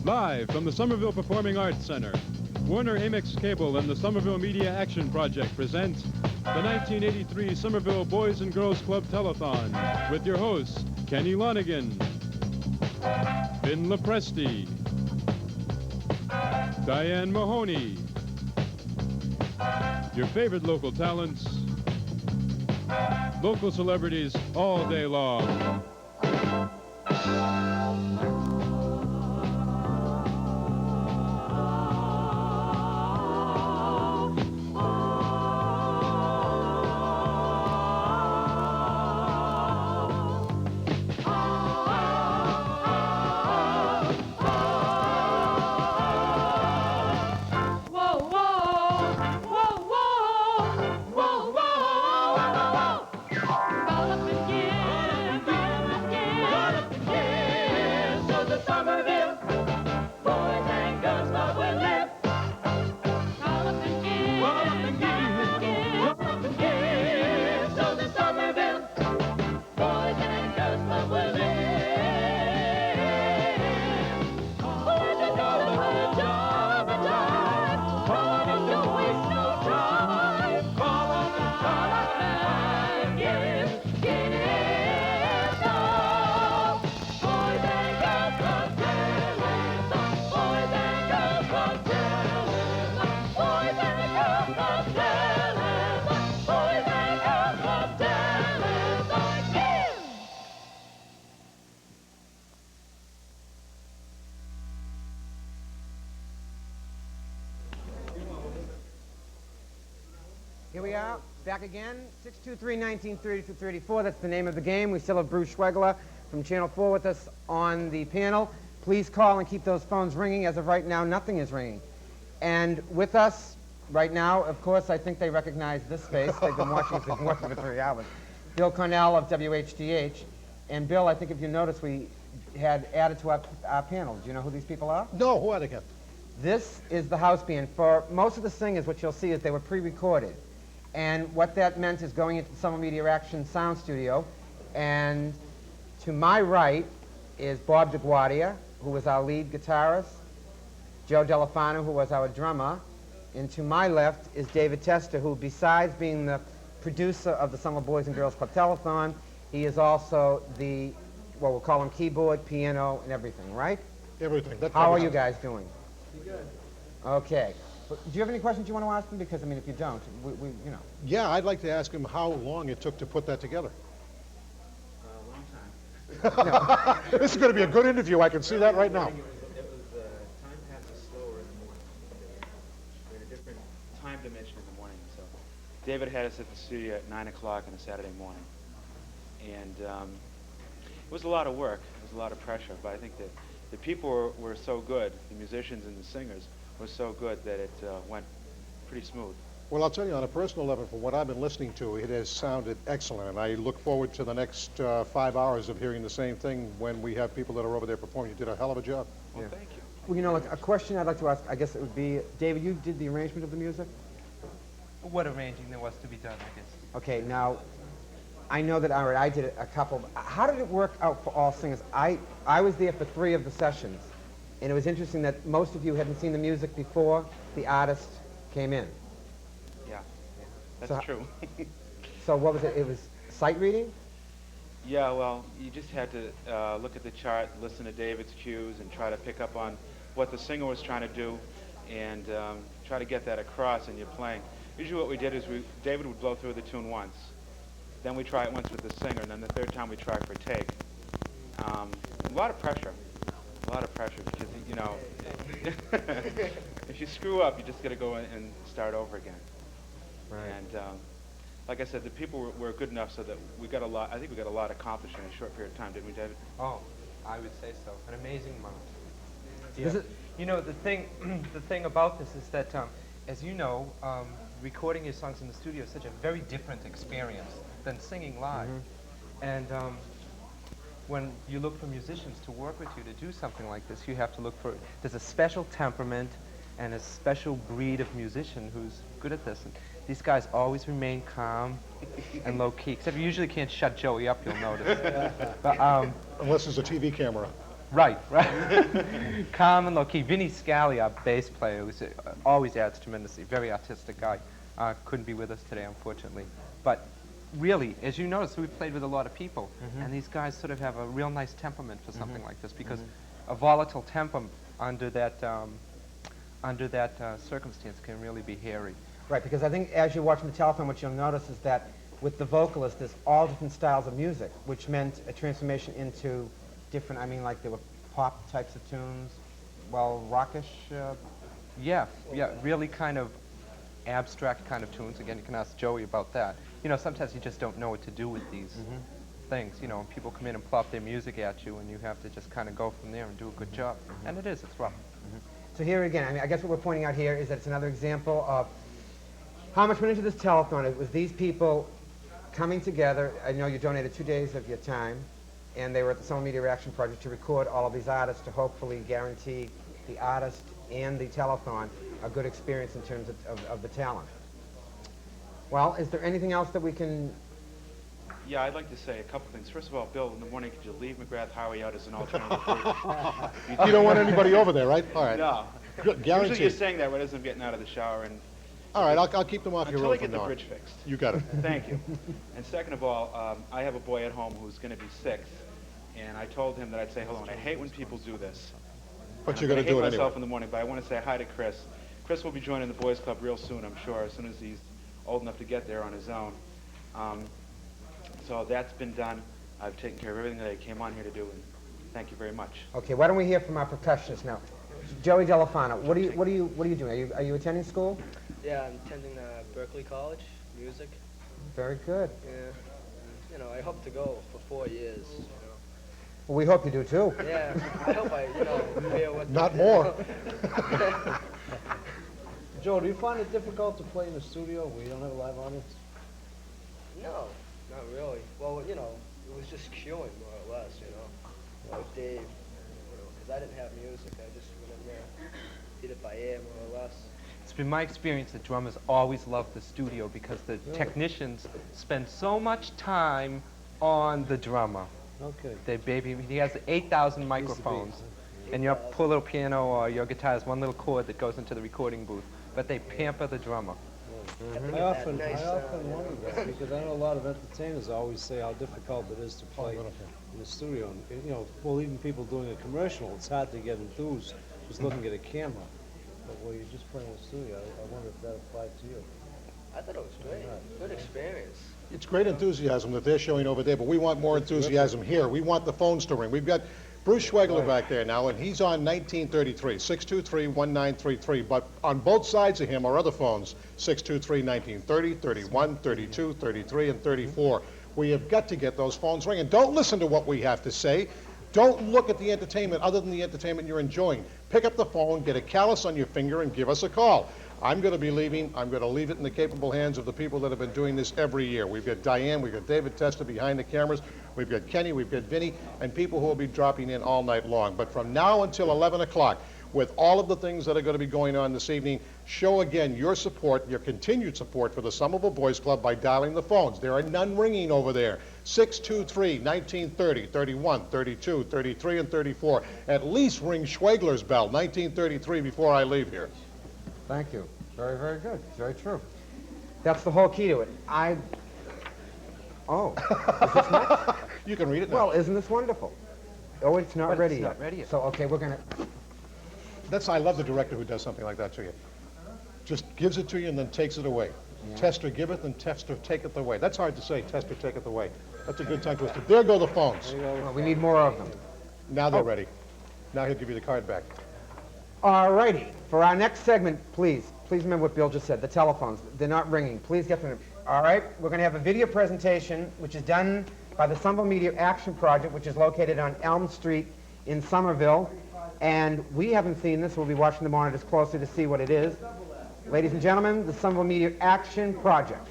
Live from the Somerville Performing Arts Center, Warner Amex Cable and the Somerville Media Action Project present the 1983 Somerville Boys and Girls Club Telethon with your hosts, Kenny Lonigan, Vin Lopresti, Diane Mahoney, your favorite local talents, local celebrities all day long. Here we are, back again, 623-1930-34. That's the name of the game. We still have Bruce Schwegler from Channel 4 with us on the panel. Please call and keep those phones ringing. As of right now, nothing is ringing. And with us right now, of course, I think they recognize this face. They've been watching us for 3 hours. Bill Cornell of WHDH. And Bill, I think if you notice, we had added to our panel. Do you know who these people are? No, who are they again? This is the house band. For most of the singers, what you'll see is they were pre-recorded. And what that meant is going into the Summer Media Action sound studio. And to my right is Bob DeGuardia, who was our lead guitarist, Joe Delafano, who was our drummer, and to my left is David Testa, who besides being the producer of the Summer Boys and Girls Club Telethon, he is also the, well, we'll call him keyboard, piano, and everything, right? Everything. How are you guys doing? Pretty good. Okay. Do you have any questions you want to ask them? Because, I mean, if you don't, we you know. Yeah, I'd like to ask him how long it took to put that together. A long time. This is going to be a good interview. I can see that right now. It was time passes slower in the morning. We're in a different time dimension in the morning. So David had us at the studio at 9 o'clock on a Saturday morning. And it was a lot of work. It was a lot of pressure. But I think that the people were so good, the musicians and the singers were so good that it went pretty smooth. Well, I'll tell you, on a personal level, from what I've been listening to, it has sounded excellent. And I look forward to the next 5 hours of hearing the same thing when we have people that are over there performing. You did a hell of a job. Well, thank you. Well, you know, like, a question I'd like to ask, I guess it would be, David, you did the arrangement of the music? What arranging there was to be done, I guess. Okay, now, I know that I did a couple. How did it work out for all singers? I was there for 3 of the sessions, and it was interesting that most of you hadn't seen the music before the artist came in. Yeah, that's true. So what was it? It was sight reading? Yeah, well, you just had to look at the chart, listen to David's cues, and try to pick up on what the singer was trying to do, and try to get that across in your playing. Usually what we did is David would blow through the tune once, then we try it once with the singer, and then the third time we try for a take. A lot of pressure, because, you know, if you screw up, you just got to go in and start over again. Right. And like I said, the people were good enough so that we got a lot. I think we got a lot accomplished in a short period of time, didn't we, David? Oh, I would say so. An amazing amount. Is it- You know, the thing about this is that, as you know, recording your songs in the studio is such a very different experience than singing live. And when you look for musicians to work with you to do something like this, you have to look for, there's a special temperament and a special breed of musician who's good at this. And these guys always remain calm and low-key, except you usually can't shut Joey up, you'll notice. But, Unless there's a TV camera. Right. Calm and low-key. Vinny Scally, our bass player, who always adds tremendously, very artistic guy, couldn't be with us today, unfortunately. But really, as you notice, we've played with a lot of people, and these guys sort of have a real nice temperament for something like this, because a volatile temper under that circumstance can really be hairy. Right, because I think as you're watching the Telethon, what you'll notice is that with the vocalist, there's all different styles of music, which meant a transformation into different, I mean, like there were pop types of tunes, well, rockish. Yeah, really kind of abstract kind of tunes. Again, you can ask Joey about that. You know, sometimes you just don't know what to do with these things. You know, and people come in and plop their music at you, and you have to just kind of go from there and do a good job. And it's rough. So here again, I mean, I guess what we're pointing out here is that it's another example of how much went into this telethon. It was these people coming together. I know you donated 2 days of your time, and they were at the Summer Media Reaction Project to record all of these artists to hopefully guarantee the artist and the telethon a good experience in terms of the talent. Well, is there anything else that we can... Yeah, I'd like to say a couple things. First of all, Bill, in the morning, could you leave McGrath Howie out as an alternative route? You don't want anybody over there, right? All right. No. Good, guaranteed. Usually you're saying that when I'm getting out of the shower. And all right, I'll keep them off your until road I get from the now on. bridge fixed. You got it. Thank you. And second of all, I have a boy at home who's going to be 6, and I told him that I'd say hello. And I hate when people do this. But you're going to do it I hate myself anyway. in the morning, but I want to say hi to Chris. Chris will be joining the boys club real soon, I'm sure, as soon as he's old enough to get there on his own. So that's been done. I've taken care of everything that I came on here to do, and thank you very much. Okay, why don't we hear from our percussionists now? Joey Delafano, what are you doing? Are you attending school? Yeah, I'm attending Berkeley College, music. Very good. Yeah, you know, I hope to go for 4 years. You know. Well, we hope you do too. Yeah, I hope I, hear what. Not more. Joe, do you find it difficult to play in the studio where you don't have a live audience? No, not really. Well, it was just cueing more or less, with Dave, because I didn't have music. I just went in there, did it by ear more or less. It's been my experience that drummers always love the studio because the technicians spend so much time on the drummer. Okay. He has 8,000 microphones, and your poor little piano or your guitar has one little cord that goes into the recording booth, but they pamper the drummer. I often wonder that because I know a lot of entertainers always say how difficult it is to play in the studio. And, well, even people doing a commercial, it's hard to get enthused just looking at a camera. But when you just play in the studio, I wonder if that applied to you. I thought it was great. Good experience. It's great enthusiasm that they're showing over there, but we want more enthusiasm here. We want the phones to ring. We've got Bruce Schwegler back there now, and he's on 1933, 623-1933. But on both sides of him are other phones, 623-1930, 31, 32, 33, and 34. We have got to get those phones ringing. Don't listen to what we have to say. Don't look at the entertainment other than the entertainment you're enjoying. Pick up the phone, get a callus on your finger, and give us a call. I'm going to be leaving. I'm going to leave it in the capable hands of the people that have been doing this every year. We've got Diane, we've got David Testa behind the cameras, we've got Kenny, we've got Vinny, and people who will be dropping in all night long. But from now until 11 o'clock, with all of the things that are going to be going on this evening, show again your support, your continued support for the Somerville Boys Club by dialing the phones. There are none ringing over there. 623-1930, 31, 32, 33, and 34. At least ring Schwegler's bell, 1933, before I leave here. Thank you. Very, very good. Very true. That's the whole key to it. Oh, is this next? You can read it now. Well, isn't this wonderful? Oh, it's not ready yet. It's not ready yet. So, okay, we're going to... I love the director who does something like that to you. Just gives it to you and then takes it away. Yeah. Tester giveth and tester taketh away. That's hard to say, tester taketh away. That's a good tongue twister. There go the phones. Well, we need more of them. Now they're ready. Now he'll give you the card back. All righty. For our next segment, please remember what Bill just said, the telephones. They're not ringing. Please get them. All right, we're going to have a video presentation, which is done by the Somerville Media Action Project, which is located on Elm Street in Somerville. And we haven't seen this. We'll be watching the monitors closely to see what it is. Ladies and gentlemen, the Somerville Media Action Project.